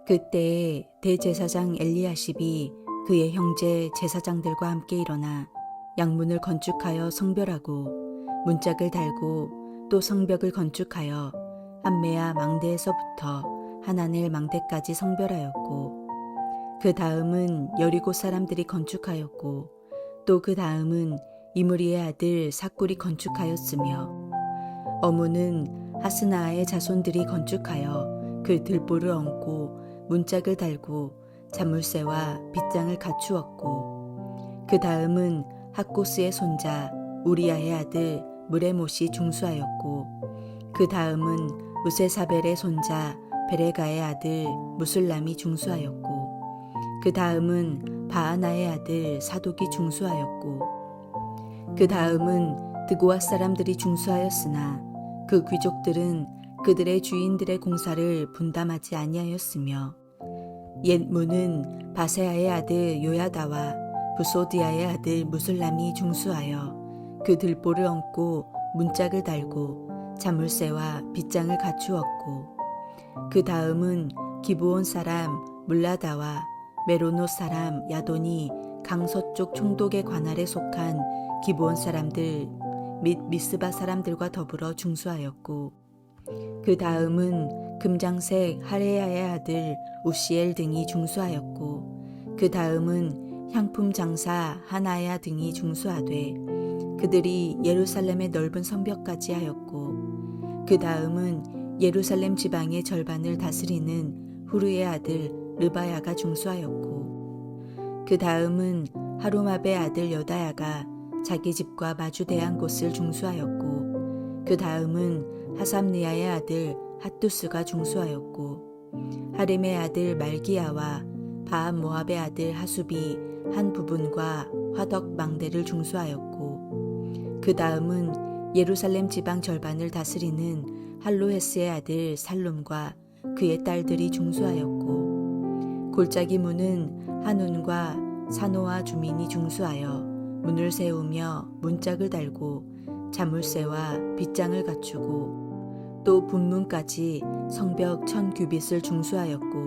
그때에 대제사장 엘리야십이 그의 형제 제사장들과 함께 일어나 양문을 건축하여 성별하고 문짝을 달고 또 성벽을 건축하여 함메야 망대에서부터 하나넬 망대까지 성별하였고, 그 다음은 여리고 사람들이 건축하였고, 또 그 다음은 이므리의 아들 삭굴이 건축하였으며, 어무는 하스나의 자손들이 건축하여 그 들보를 얹고 문짝을 달고 자물쇠와 빗장을 갖추었고, 그 다음은 학고스의 손자 우리야의 아들 무레못이 중수하였고, 그 다음은 무세사벨의 손자 베레가의 아들 무술람이 중수하였고, 그 다음은 바하나의 아들 사독이 중수하였고, 그 다음은 드고아 사람들이 중수하였으나 그 귀족들은 그들의 주인들의 공사를 분담하지 아니하였으며, 옛 문은 바세아의 아들 요야다와 부소디아의 아들 무술람이 중수하여 그 들보를 얹고 문짝을 달고 자물쇠와 빗장을 갖추었고, 그 다음은 기브온 사람 물라다와 메로노 사람 야돈이 강서쪽 총독의 관할에 속한 기브온 사람들 및 미스바 사람들과 더불어 중수하였고, 그 다음은 금장색 하레야의 아들 우시엘 등이 중수하였고, 그 다음은 향품 장사 하나야 등이 중수하되 그들이 예루살렘의 넓은 성벽까지 하였고, 그 다음은 예루살렘 지방의 절반을 다스리는 후르의 아들 르바야가 중수하였고, 그 다음은 하루마베의 아들 여다야가 자기 집과 마주대한 곳을 중수하였고, 그 다음은 하삼니아의 아들 핫두스가 중수하였고, 하림의 아들 말기야와 바한 모압의 아들 하숲이 한 부분과 화덕 망대를 중수하였고, 그 다음은 예루살렘 지방 절반을 다스리는 할로헤스의 아들 살룸과 그의 딸들이 중수하였고, 골짜기 문은 한운과 사노아 주민이 중수하여 문을 세우며 문짝을 달고 자물쇠와 빗장을 갖추고, 또 분문까지 성벽 1000규빗을 중수하였고,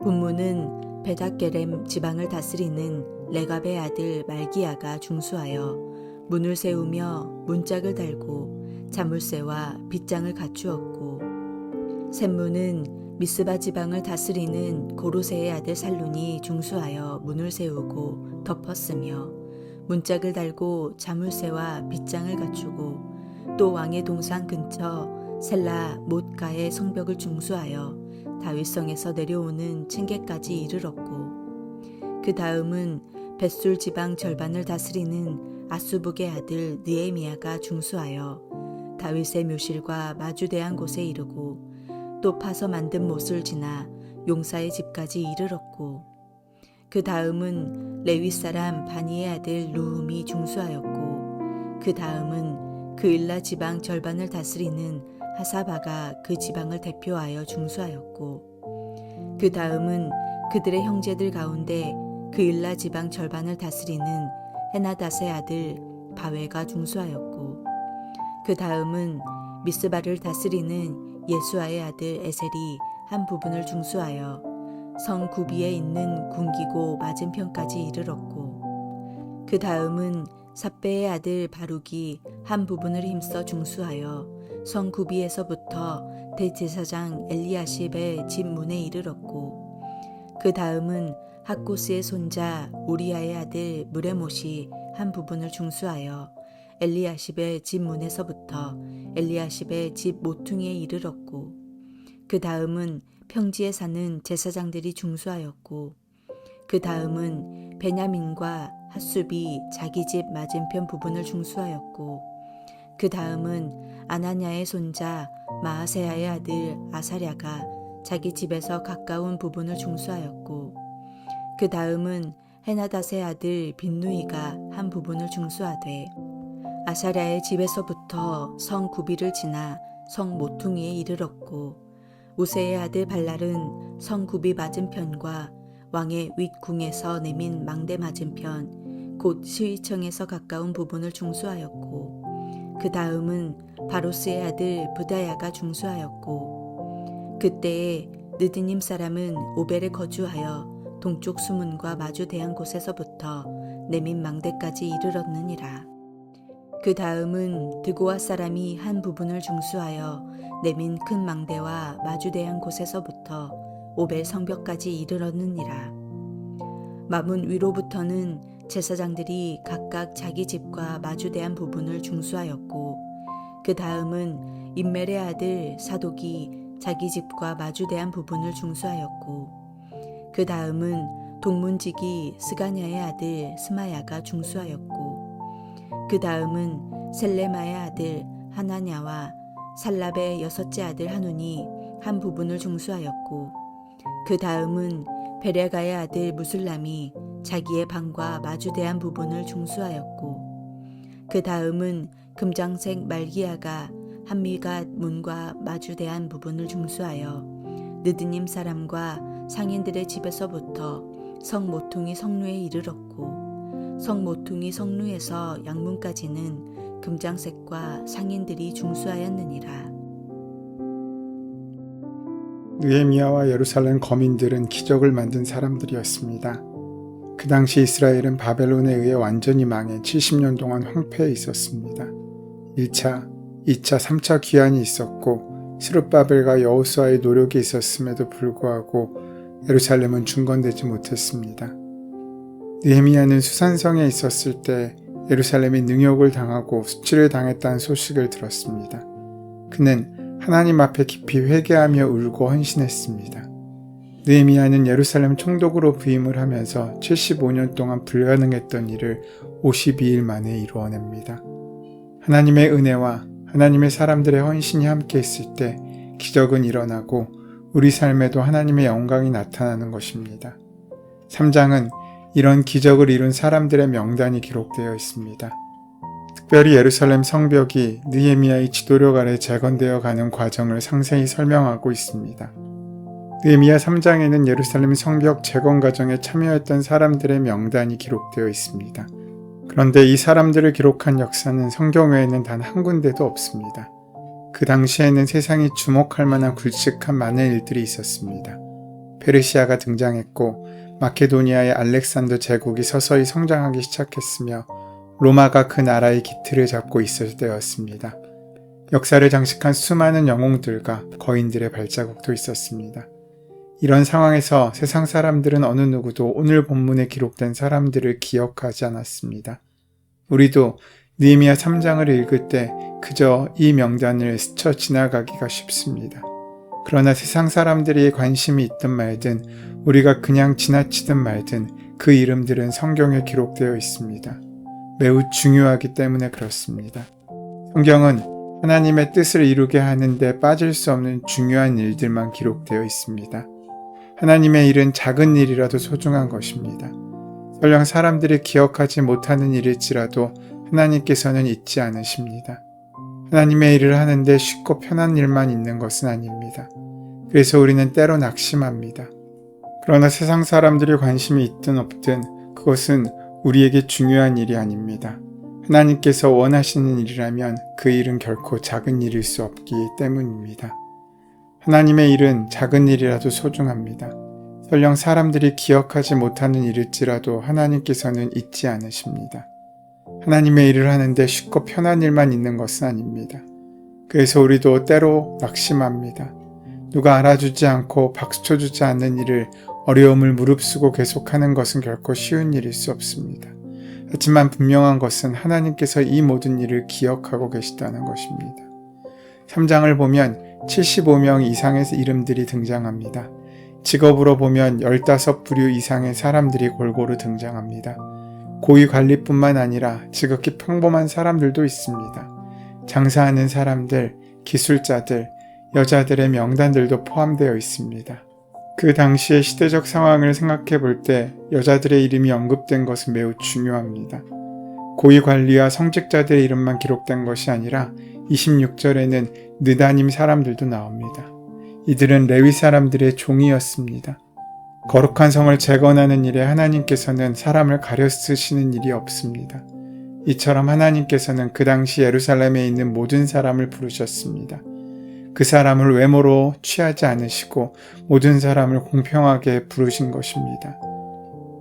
분문은 베닥게렘 지방을 다스리는 레갑의 아들 말기야가 중수하여 문을 세우며 문짝을 달고 자물쇠와 빗장을 갖추었고, 샘문은 미스바 지방을 다스리는 고로세의 아들 살룬이 중수하여 문을 세우고 덮었으며, 문짝을 달고 자물쇠와 빗장을 갖추고, 또 왕의 동산 근처 셀라 못가의 성벽을 중수하여 다윗성에서 내려오는 층계까지 이르렀고, 그 다음은 벳술 지방 절반을 다스리는 아수북의 아들 느에미야가 중수하여 다윗의 묘실과 마주대한 곳에 이르고, 또 파서 만든 못을 지나 용사의 집까지 이르렀고, 그 다음은 레위 사람 바니의 아들 루훔이 중수하였고, 그 다음은 그일라 지방 절반을 다스리는 하사바가 그 지방을 대표하여 중수하였고, 그 다음은 그들의 형제들 가운데 그일라 지방 절반을 다스리는 헤나닷의 아들 바웨가 중수하였고, 그 다음은 미스바를 다스리는 예수아의 아들 에셀이 한 부분을 중수하여 성 구비에 있는 군기고 맞은편까지 이르렀고, 그 다음은 삽베의 아들 바룩이 한 부분을 힘써 중수하여 성 구비에서부터 대제사장 엘리야십의 집 문에 이르렀고, 그 다음은 학고스의 손자 우리야의 아들 무레못이 한 부분을 중수하여 엘리야십의 집 문에서부터 엘리야십의 집 모퉁이에 이르렀고, 그 다음은 평지에 사는 제사장들이 중수하였고, 그 다음은 베냐민과 핫숲이 자기 집 맞은편 부분을 중수하였고, 그 다음은 아나냐의 손자 마아세야의 아들 아사랴가 자기 집에서 가까운 부분을 중수하였고, 그 다음은 헤나닷의 아들 빈누이가 한 부분을 중수하되, 아사랴의 집에서부터 성 구비를 지나 성 모퉁이에 이르렀고, 우세의 아들 발랄은 성 굽이 맞은편과 왕의 윗궁에서 내민 망대 맞은편 곧 시위청에서 가까운 부분을 중수하였고 그 다음은 바로스의 아들 부다야가 중수하였고 그때에 느드님 사람은 오벨에 거주하여 동쪽 수문과 마주 대한 곳에서부터 내민 망대까지 이르렀느니라. 그 다음은 드고아 사람이 한 부분을 중수하여 내민 큰 망대와 마주 대한 곳에서부터 오벨 성벽까지 이르렀느니라. 마문 위로부터는 제사장들이 각각 자기 집과 마주 대한 부분을 중수하였고 그 다음은 임멜의 아들 사독이 자기 집과 마주 대한 부분을 중수하였고 그 다음은 동문지기 스가냐의 아들 스마야가 중수하였고 그 다음은 셀레마의 아들 하나냐와 살랍의 여섯째 아들 하눈이 한 부분을 중수하였고 그 다음은 베레가의 아들 무술람이 자기의 방과 마주대한 부분을 중수하였고 그 다음은 금장색 말기야가 한미갓 문과 마주대한 부분을 중수하여 느드님 사람과 상인들의 집에서부터 성 모퉁이 성루에 이르렀고 성 모퉁이 성루에서 양문까지는 금장색과 상인들이 중수하였느니라. 느헤미야와 예루살렘 거민들은 기적을 만든 사람들이었습니다. 그 당시 이스라엘은 바벨론에 의해 완전히 망해 70년 동안 황폐해 있었습니다. 1차, 2차, 3차 귀환이 있었고 스룹바벨과 여호수아의 노력이 있었음에도 불구하고 예루살렘은 중건되지 못했습니다. 느헤미야는 수산성에 있었을 때 예루살렘이 능욕을 당하고 수치를 당했다는 소식을 들었습니다. 그는 하나님 앞에 깊이 회개하며 울고 헌신했습니다. 느헤미야는 예루살렘 총독으로 부임을 하면서 75년 동안 불가능했던 일을 52일 만에 이루어냅니다. 하나님의 은혜와 하나님의 사람들의 헌신이 함께 있을 때 기적은 일어나고 우리 삶에도 하나님의 영광이 나타나는 것입니다. 3장은 이런 기적을 이룬 사람들의 명단이 기록되어 있습니다. 특별히 예루살렘 성벽이 느헤미야의 지도력 아래 재건되어 가는 과정을 상세히 설명하고 있습니다. 느헤미야 3장에는 예루살렘 성벽 재건 과정에 참여했던 사람들의 명단이 기록되어 있습니다. 그런데 이 사람들을 기록한 역사는 성경 외에는 단 한 군데도 없습니다. 그 당시에는 세상이 주목할 만한 굵직한 많은 일들이 있었습니다. 페르시아가 등장했고 마케도니아의 알렉산더 제국이 서서히 성장하기 시작했으며 로마가 그 나라의 기틀을 잡고 있을 때였습니다. 역사를 장식한 수많은 영웅들과 거인들의 발자국도 있었습니다. 이런 상황에서 세상 사람들은 어느 누구도 오늘 본문에 기록된 사람들을 기억하지 않았습니다. 우리도 느헤미야 3장을 읽을 때 그저 이 명단을 스쳐 지나가기가 쉽습니다. 그러나 세상 사람들이 관심이 있든 말든 우리가 그냥 지나치든 말든 그 이름들은 성경에 기록되어 있습니다. 매우 중요하기 때문에 그렇습니다. 성경은 하나님의 뜻을 이루게 하는데 빠질 수 없는 중요한 일들만 기록되어 있습니다. 하나님의 일은 작은 일이라도 소중한 것입니다. 설령 사람들이 기억하지 못하는 일일지라도 하나님께서는 잊지 않으십니다. 하나님의 일을 하는데 쉽고 편한 일만 있는 것은 아닙니다. 그래서 우리는 때로 낙심합니다. 그러나 세상 사람들이 관심이 있든 없든 그것은 우리에게 중요한 일이 아닙니다. 하나님께서 원하시는 일이라면 그 일은 결코 작은 일일 수 없기 때문입니다. 하나님의 일은 작은 일이라도 소중합니다. 설령 사람들이 기억하지 못하는 일일지라도 하나님께서는 잊지 않으십니다. 하나님의 일을 하는데 쉽고 편한 일만 있는 것은 아닙니다. 그래서 우리도 때로 낙심합니다. 누가 알아주지 않고 박수쳐주지 않는 일을 어려움을 무릅쓰고 계속하는 것은 결코 쉬운 일일 수 없습니다. 하지만 분명한 것은 하나님께서 이 모든 일을 기억하고 계시다는 것입니다. 3장을 보면 75명 이상의 이름들이 등장합니다. 직업으로 보면 15부류 이상의 사람들이 골고루 등장합니다. 고위 관리뿐만 아니라 지극히 평범한 사람들도 있습니다. 장사하는 사람들, 기술자들, 여자들의 명단들도 포함되어 있습니다. 그 당시의 시대적 상황을 생각해 볼 때 여자들의 이름이 언급된 것은 매우 중요합니다. 고위 관리와 성직자들의 이름만 기록된 것이 아니라 26절에는 느다님 사람들도 나옵니다. 이들은 레위 사람들의 종이었습니다. 거룩한 성을 재건하는 일에 하나님께서는 사람을 가려 쓰시는 일이 없습니다. 이처럼 하나님께서는 그 당시 예루살렘에 있는 모든 사람을 부르셨습니다. 그 사람을 외모로 취하지 않으시고 모든 사람을 공평하게 부르신 것입니다.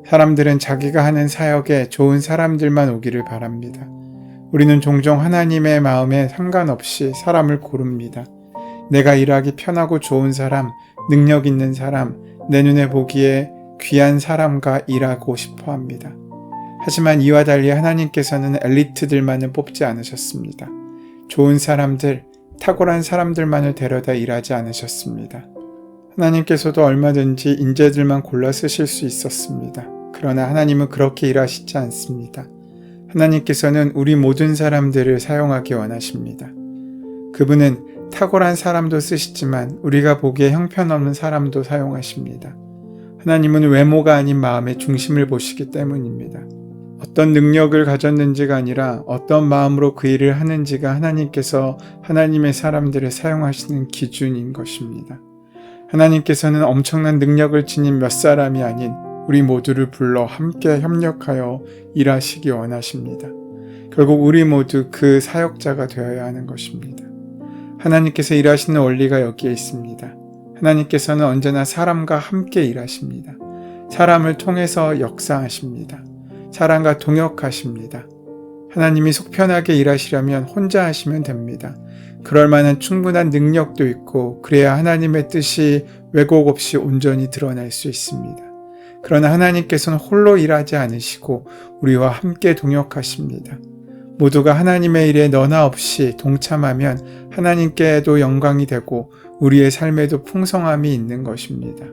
사람들은 자기가 하는 사역에 좋은 사람들만 오기를 바랍니다. 우리는 종종 하나님의 마음에 상관없이 사람을 고릅니다. 내가 일하기 편하고 좋은 사람, 능력 있는 사람, 내 눈에 보기에 귀한 사람과 일하고 싶어 합니다. 하지만 이와 달리 하나님께서는 엘리트들만을 뽑지 않으셨습니다. 좋은 사람들, 탁월한 사람들만을 데려다 일하지 않으셨습니다. 하나님께서도 얼마든지 인재들만 골라 쓰실 수 있었습니다. 그러나 하나님은 그렇게 일하시지 않습니다. 하나님께서는 우리 모든 사람들을 사용하기 원하십니다. 그분은 탁월한 사람도 쓰시지만 우리가 보기에 형편없는 사람도 사용하십니다. 하나님은 외모가 아닌 마음의 중심을 보시기 때문입니다. 어떤 능력을 가졌는지가 아니라 어떤 마음으로 그 일을 하는지가 하나님께서 하나님의 사람들을 사용하시는 기준인 것입니다. 하나님께서는 엄청난 능력을 지닌 몇 사람이 아닌 우리 모두를 불러 함께 협력하여 일하시기 원하십니다. 결국 우리 모두 그 사역자가 되어야 하는 것입니다. 하나님께서 일하시는 원리가 여기에 있습니다. 하나님께서는 언제나 사람과 함께 일하십니다. 사람을 통해서 역사하십니다. 사람과 동역하십니다. 하나님이 속편하게 일하시려면 혼자 하시면 됩니다. 그럴 만한 충분한 능력도 있고 그래야 하나님의 뜻이 왜곡 없이 온전히 드러날 수 있습니다. 그러나 하나님께서는 홀로 일하지 않으시고 우리와 함께 동역하십니다. 모두가 하나님의 일에 너나 없이 동참하면 하나님께도 영광이 되고 우리의 삶에도 풍성함이 있는 것입니다.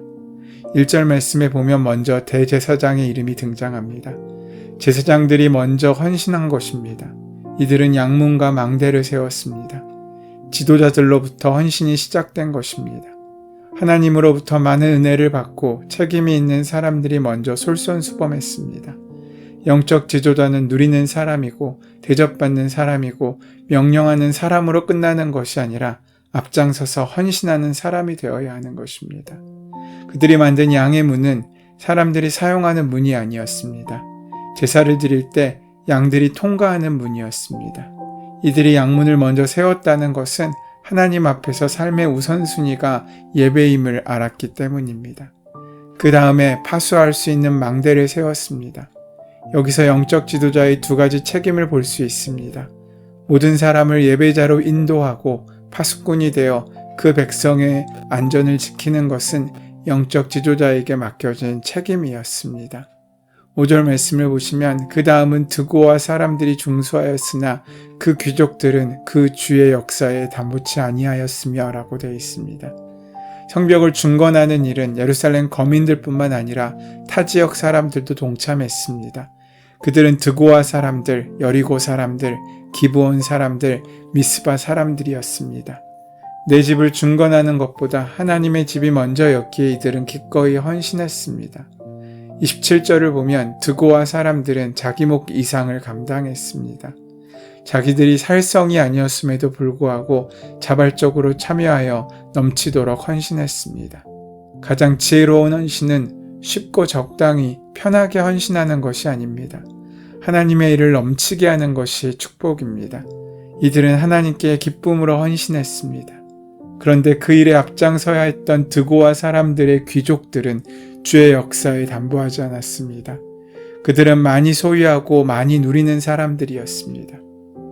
1절 말씀에 보면 먼저 대제사장의 이름이 등장합니다. 제사장들이 먼저 헌신한 것입니다. 이들은 양문과 망대를 세웠습니다. 지도자들로부터 헌신이 시작된 것입니다. 하나님으로부터 많은 은혜를 받고 책임이 있는 사람들이 먼저 솔선수범했습니다. 영적 지도자는 누리는 사람이고 대접받는 사람이고 명령하는 사람으로 끝나는 것이 아니라 앞장서서 헌신하는 사람이 되어야 하는 것입니다. 그들이 만든 양의 문은 사람들이 사용하는 문이 아니었습니다. 제사를 드릴 때 양들이 통과하는 문이었습니다. 이들이 양문을 먼저 세웠다는 것은 하나님 앞에서 삶의 우선순위가 예배임을 알았기 때문입니다. 그 다음에 파수할 수 있는 망대를 세웠습니다. 여기서 영적 지도자의 두 가지 책임을 볼 수 있습니다. 모든 사람을 예배자로 인도하고 파수꾼이 되어 그 백성의 안전을 지키는 것은 영적 지도자에게 맡겨진 책임이었습니다. 5절 말씀을 보시면 그 다음은 드고와 사람들이 중수하였으나 그 귀족들은 그 주의 역사에 담보치 아니하였으며 라고 되어 있습니다. 성벽을 중건하는 일은 예루살렘 거민들뿐만 아니라 타 지역 사람들도 동참했습니다. 그들은 드고와 사람들, 여리고 사람들, 기브온 사람들, 미스바 사람들이었습니다. 내 집을 중건하는 것보다 하나님의 집이 먼저였기에 이들은 기꺼이 헌신했습니다. 27절을 보면 드고와 사람들은 자기 목 이상을 감당했습니다. 자기들이 살성이 아니었음에도 불구하고 자발적으로 참여하여 넘치도록 헌신했습니다. 가장 지혜로운 헌신은 쉽고 적당히 편하게 헌신하는 것이 아닙니다. 하나님의 일을 넘치게 하는 것이 축복입니다. 이들은 하나님께 기쁨으로 헌신했습니다. 그런데 그 일에 앞장서야 했던 드고와 사람들의 귀족들은 주의 역사에 담보하지 않았습니다. 그들은 많이 소유하고 많이 누리는 사람들이었습니다.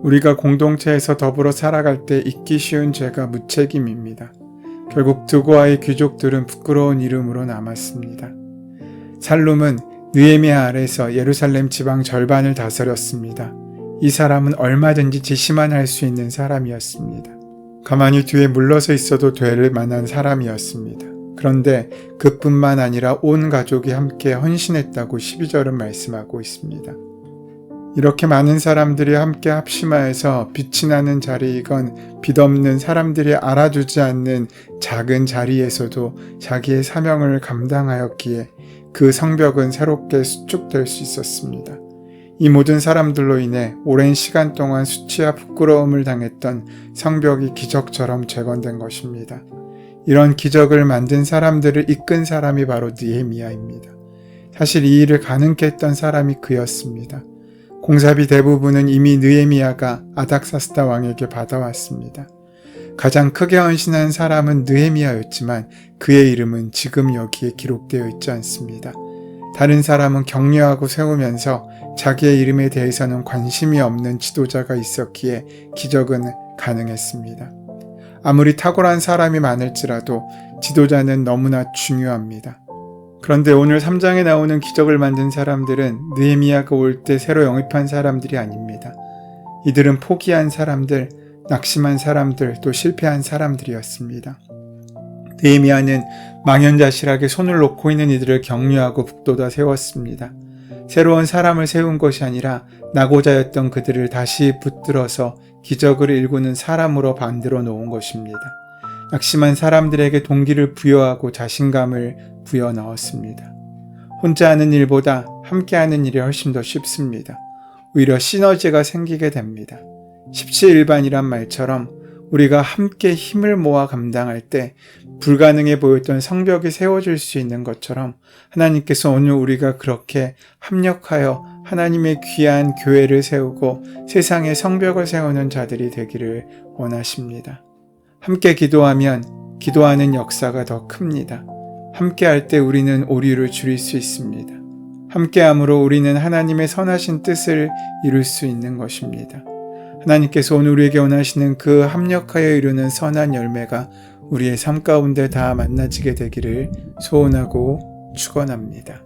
우리가 공동체에서 더불어 살아갈 때 잊기 쉬운 죄가 무책임입니다. 결국 드고와의 귀족들은 부끄러운 이름으로 남았습니다. 살룸은 느헤미야 아래서 예루살렘 지방 절반을 다스렸습니다. 이 사람은 얼마든지 지시만 할 수 있는 사람이었습니다. 가만히 뒤에 물러서 있어도 될 만한 사람이었습니다. 그런데 그뿐만 아니라 온 가족이 함께 헌신했다고 12절은 말씀하고 있습니다. 이렇게 많은 사람들이 함께 합심하여서 빛이 나는 자리이건 빛없는 사람들이 알아주지 않는 작은 자리에서도 자기의 사명을 감당하였기에 그 성벽은 새롭게 수축될 수 있었습니다. 이 모든 사람들로 인해 오랜 시간 동안 수치와 부끄러움을 당했던 성벽이 기적처럼 재건된 것입니다. 이런 기적을 만든 사람들을 이끈 사람이 바로 느헤미야입니다. 사실 이 일을 가능케 했던 사람이 그였습니다. 공사비 대부분은 이미 느헤미야가 아닥사스다 왕에게 받아왔습니다. 가장 크게 헌신한 사람은 느헤미야였지만 그의 이름은 지금 여기에 기록되어 있지 않습니다. 다른 사람은 격려하고 세우면서 자기의 이름에 대해서는 관심이 없는 지도자가 있었기에 기적은 가능했습니다. 아무리 탁월한 사람이 많을지라도 지도자는 너무나 중요합니다. 그런데 오늘 3장에 나오는 기적을 만든 사람들은 느헤미야가 올 때 새로 영입한 사람들이 아닙니다. 이들은 포기한 사람들, 낙심한 사람들, 또 실패한 사람들이었습니다. 느헤미야는 망연자실하게 손을 놓고 있는 이들을 격려하고 북돋아 세웠습니다. 새로운 사람을 세운 것이 아니라 낙오자였던 그들을 다시 붙들어서 기적을 일구는 사람으로 만들어 놓은 것입니다. 낙심한 사람들에게 동기를 부여하고 자신감을 부여 넣었습니다. 혼자 하는 일보다 함께 하는 일이 훨씬 더 쉽습니다. 오히려 시너지가 생기게 됩니다. 십시일반이란 말처럼 우리가 함께 힘을 모아 감당할 때 불가능해 보였던 성벽이 세워질 수 있는 것처럼 하나님께서 오늘 우리가 그렇게 합력하여 하나님의 귀한 교회를 세우고 세상에 성벽을 세우는 자들이 되기를 원하십니다. 함께 기도하면 기도하는 역사가 더 큽니다. 함께 할 때 우리는 오류를 줄일 수 있습니다. 함께함으로 우리는 하나님의 선하신 뜻을 이룰 수 있는 것입니다. 하나님께서 오늘 우리에게 원하시는 그 합력하여 이루는 선한 열매가 우리의 삶 가운데 다 만나지게 되기를 소원하고 축원합니다.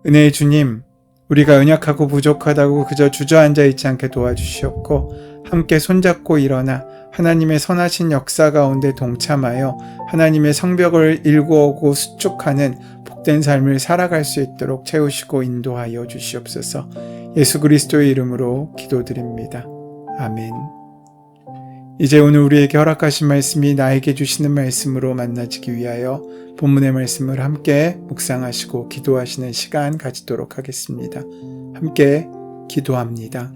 은혜의 주님, 우리가 연약하고 부족하다고 그저 주저앉아 있지 않게 도와주시옵고 함께 손잡고 일어나 하나님의 선하신 역사 가운데 동참하여 하나님의 성벽을 일구어고 수축하는 복된 삶을 살아갈 수 있도록 채우시고 인도하여 주시옵소서. 예수 그리스도의 이름으로 기도드립니다. 아멘. 이제 오늘 우리에게 허락하신 말씀이 나에게 주시는 말씀으로 만나지기 위하여 본문의 말씀을 함께 묵상하시고 기도하시는 시간 가지도록 하겠습니다. 함께 기도합니다.